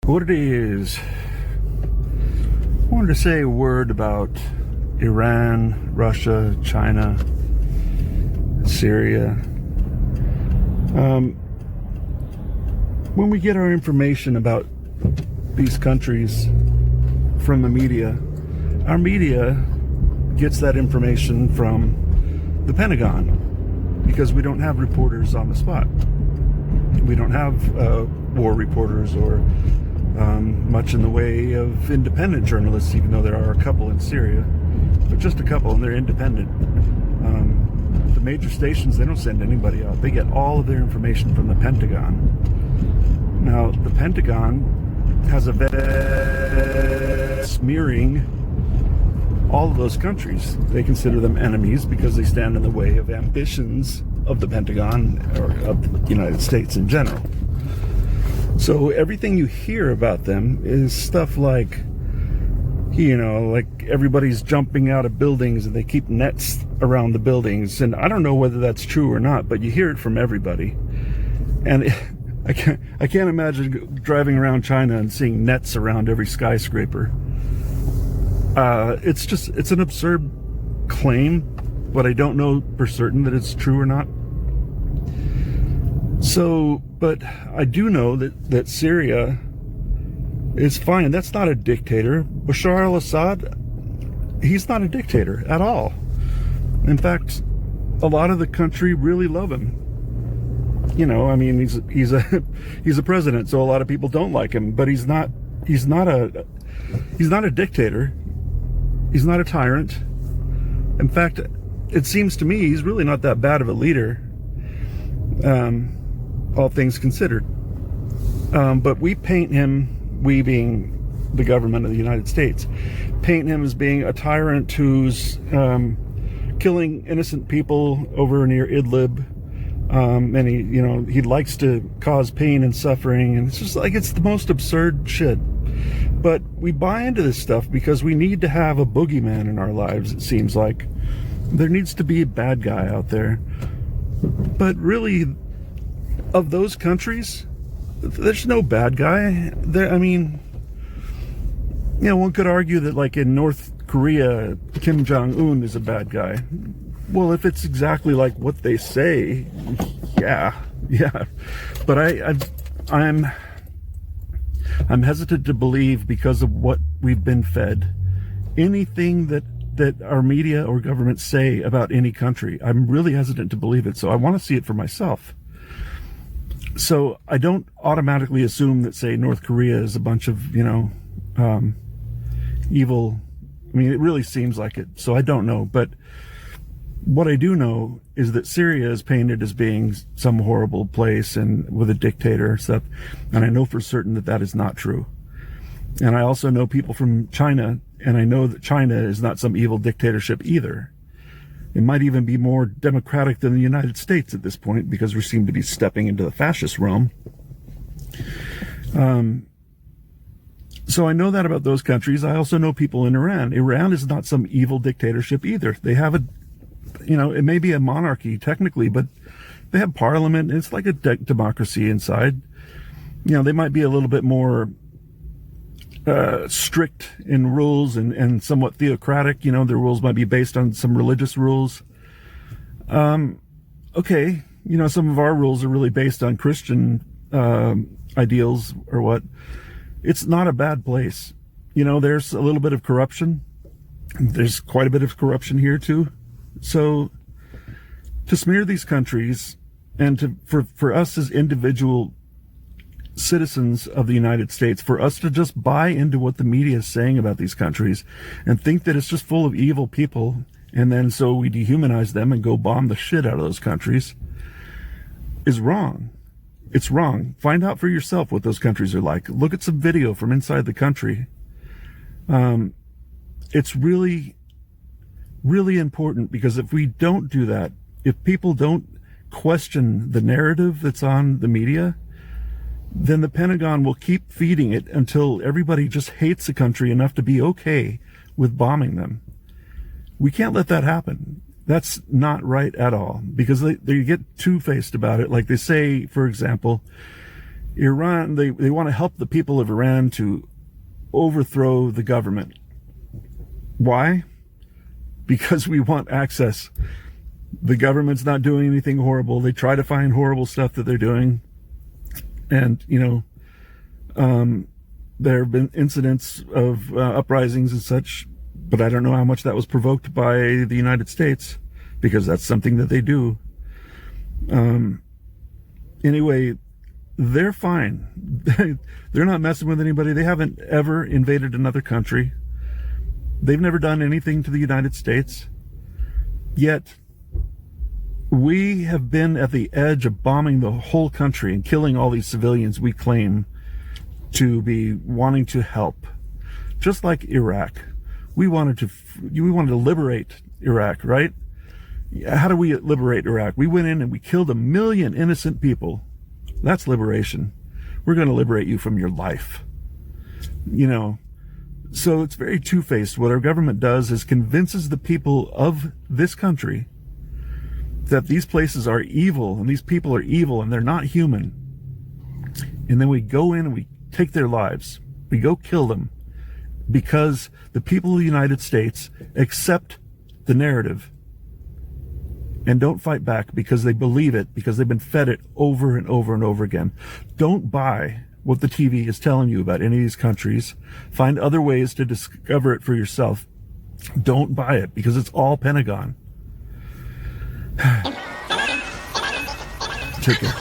What it is, I wanted to say a word about Iran, Russia, China, Syria. When we get our information about these countries from the media, our media gets that information from the Pentagon because we don't have reporters on the spot. We don't have war reporters or much in the way of independent journalists, even though there are a couple in Syria, but just a couple, and they're independent. The major stations, they don't send anybody out. They get all of their information from the Pentagon. Now, the Pentagon has a smearing all of those countries. They consider them enemies because they stand in the way of ambitions of the Pentagon or of the United States in general. So everything you hear about them is stuff like, like everybody's jumping out of buildings and they keep nets around the buildings. And I don't know whether that's true or not, but you hear it from everybody. And I can't imagine driving around China and seeing nets around every skyscraper. It's an absurd claim, but I don't know for certain that it's true or not. So, but I do know that Syria is fine. That's not a dictator. Bashar al-Assad, he's not a dictator at all. In fact, a lot of the country really love him. He's a president, so a lot of people don't like him, but he's not a dictator. He's not a tyrant. In fact, it seems to me he's really not that bad of a leader, all things considered. But we paint him, we being the government of the United States, paint him as being a tyrant who's killing innocent people over near Idlib. And he likes to cause pain and suffering, and it's just like, it's the most absurd shit. But we buy into this stuff because we need to have a boogeyman in our lives, it seems like. There needs to be a bad guy out there. But really, of those countries, there's no bad guy. One could argue that, like in North Korea, Kim Jong-un is a bad guy. Well, if it's exactly like what they say, yeah. But I'm hesitant to believe, because of what we've been fed, anything that our media or government say about any country. I'm really hesitant to believe it, so I want to see it for myself. So I don't automatically assume that, say, North Korea is a bunch of, evil. I mean, it really seems like it, so I don't know. But what I do know is that Syria is painted as being some horrible place and with a dictator and stuff. And I know for certain that that is not true. And I also know people from China, and I know that China is not some evil dictatorship either. It might even be more democratic than the United States at this point, because we seem to be stepping into the fascist realm. So I know that about those countries. I also know people in Iran. Iran is not some evil dictatorship either. They have it may be a monarchy technically, but they have parliament. It's like a democracy inside. They might be a little bit more strict in rules and somewhat theocratic. Their rules might be based on some religious rules. Okay, some of our rules are really based on Christian ideals or what. It's not a bad place. There's a little bit of corruption. There's quite a bit of corruption here too. So to smear these countries, and for us as individual citizens of the United States, for us to just buy into what the media is saying about these countries and think that it's just full of evil people, and then so we dehumanize them and go bomb the shit out of those countries, is wrong. It's wrong. Find out for yourself what those countries are like. Look at some video from inside the country. It's really, really important, because if we don't do that, if people don't question the narrative that's on the media, then the Pentagon will keep feeding it until everybody just hates the country enough to be okay with bombing them. We can't let that happen. That's not right at all, because they get two-faced about it. Like they say, for example, Iran, they want to help the people of Iran to overthrow the government. Why? Because we want access. The government's not doing anything horrible. They try to find horrible stuff that they're doing. And, there have been incidents of uprisings and such, but I don't know how much that was provoked by the United States, because that's something that they do. Anyway, they're fine. They're not messing with anybody. They haven't ever invaded another country. They've never done anything to the United States. Yet, we have been at the edge of bombing the whole country and killing all these civilians we claim to be wanting to help. Just like Iraq. We wanted to liberate Iraq, right? How do we liberate Iraq? We went in and we killed 1 million innocent people. That's liberation. We're going to liberate you from your life. So it's very two-faced. What our government does is convinces the people of this country that these places are evil and these people are evil and they're not human. And then we go in and we take their lives. We go kill them because the people of the United States accept the narrative and don't fight back because they believe it, because they've been fed it over and over and over again. Don't buy what the TV is telling you about any of these countries. Find other ways to discover it for yourself. Don't buy it because it's all Pentagon. Take care.